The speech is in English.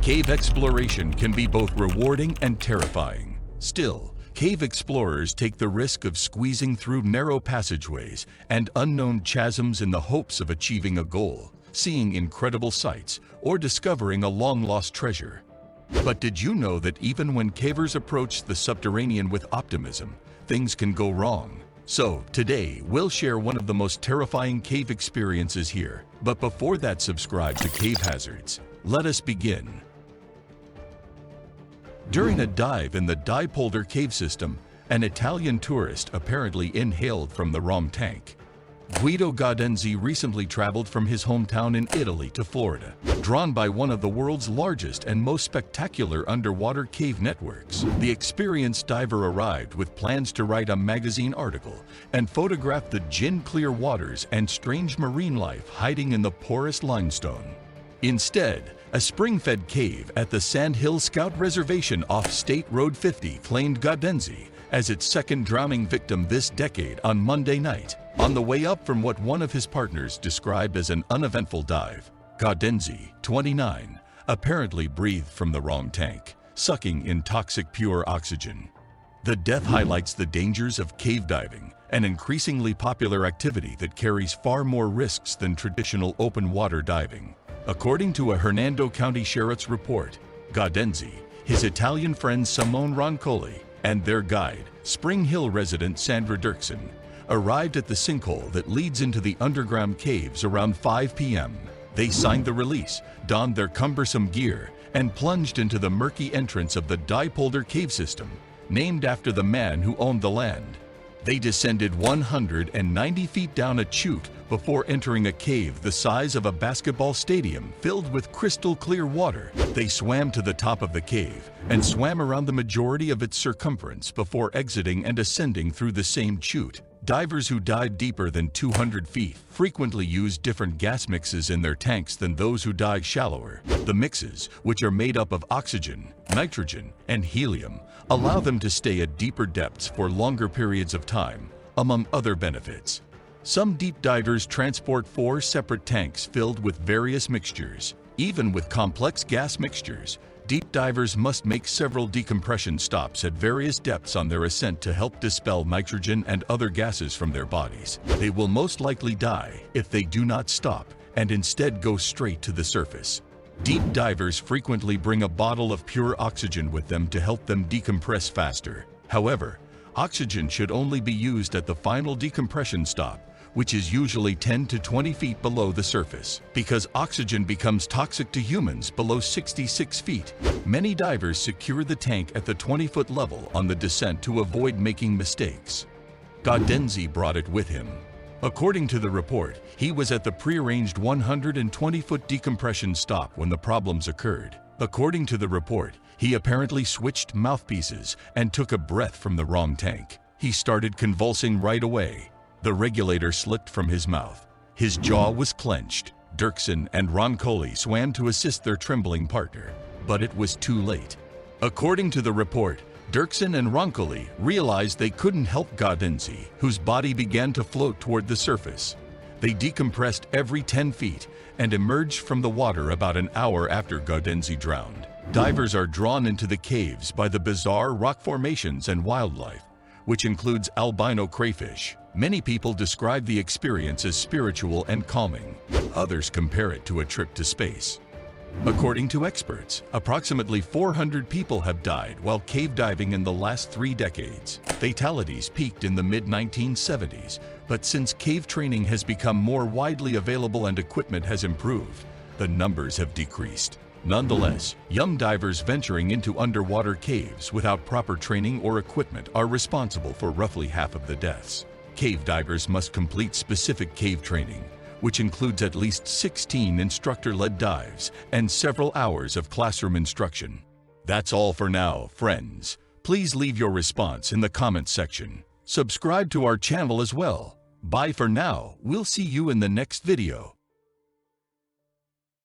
Cave exploration can be both rewarding and terrifying. Still, cave explorers take the risk of squeezing through narrow passageways and unknown chasms in the hopes of achieving a goal, seeing incredible sights, or discovering a long-lost treasure. But did you know that even when cavers approach the subterranean with optimism, things can go wrong? So, today, we'll share one of the most terrifying cave experiences here. But before that, subscribe to Cave Hazards. Let us begin. During a dive in the Diepolder cave system, an Italian tourist apparently inhaled from the wrong tank. Guido Gaudenzi recently traveled from his hometown in Italy to Florida, drawn by one of the world's largest and most spectacular underwater cave networks. The experienced diver arrived with plans to write a magazine article and photograph the gin-clear waters and strange marine life hiding in the porous limestone. Instead, a spring-fed cave at the Sandhill Scout Reservation off State Road 50 claimed Gaudenzi as its second drowning victim this decade on Monday night. On the way up from what one of his partners described as an uneventful dive, Gaudenzi, 29, apparently breathed from the wrong tank, sucking in toxic pure oxygen. The death highlights the dangers of cave diving, an increasingly popular activity that carries far more risks than traditional open water diving. According to a Hernando County Sheriff's report, Gaudenzi, his Italian friend Simone Roncoli, and their guide, Spring Hill resident Sandra Dirksen, arrived at the sinkhole that leads into the underground caves around 5 p.m. They signed the release, donned their cumbersome gear, and plunged into the murky entrance of the Diepolder cave system, named after the man who owned the land. They descended 190 feet down a chute before entering a cave the size of a basketball stadium filled with crystal clear water. They swam to the top of the cave and swam around the majority of its circumference before exiting and ascending through the same chute. Divers who dive deeper than 200 feet frequently use different gas mixes in their tanks than those who dive shallower. The mixes, which are made up of oxygen, nitrogen, and helium, allow them to stay at deeper depths for longer periods of time, among other benefits. Some deep divers transport 4 separate tanks filled with various mixtures. Even with complex gas mixtures, deep divers must make several decompression stops at various depths on their ascent to help dispel nitrogen and other gases from their bodies. They will most likely die if they do not stop and instead go straight to the surface. Deep divers frequently bring a bottle of pure oxygen with them to help them decompress faster. However, oxygen should only be used at the final decompression stop, which is usually 10 to 20 feet below the surface. Because oxygen becomes toxic to humans below 66 feet, many divers secure the tank at the 20-foot level on the descent to avoid making mistakes. Gaudenzi brought it with him. According to the report, he was at the prearranged 120-foot decompression stop when the problems occurred. According to the report, he apparently switched mouthpieces and took a breath from the wrong tank. He started convulsing right away. The regulator slipped from his mouth. His jaw was clenched. Dirksen and Roncoli swam to assist their trembling partner, but it was too late. According to the report, Dirksen and Roncoli realized they couldn't help Gaudenzi, whose body began to float toward the surface. They decompressed every 10 feet and emerged from the water about an hour after Gaudenzi drowned. Divers are drawn into the caves by the bizarre rock formations and wildlife, which includes albino crayfish. Many people describe the experience as spiritual and calming. Others compare it to a trip to space. According to experts, approximately 400 people have died while cave diving in the last 3 decades. Fatalities peaked in the mid-1970s, but since cave training has become more widely available and equipment has improved, the numbers have decreased. Nonetheless, young divers venturing into underwater caves without proper training or equipment are responsible for roughly half of the deaths. Cave divers must complete specific cave training, which includes at least 16 instructor-led dives and several hours of classroom instruction. That's all for now, friends. Please leave your response in the comments section. Subscribe to our channel as well. Bye for now. We'll see you in the next video.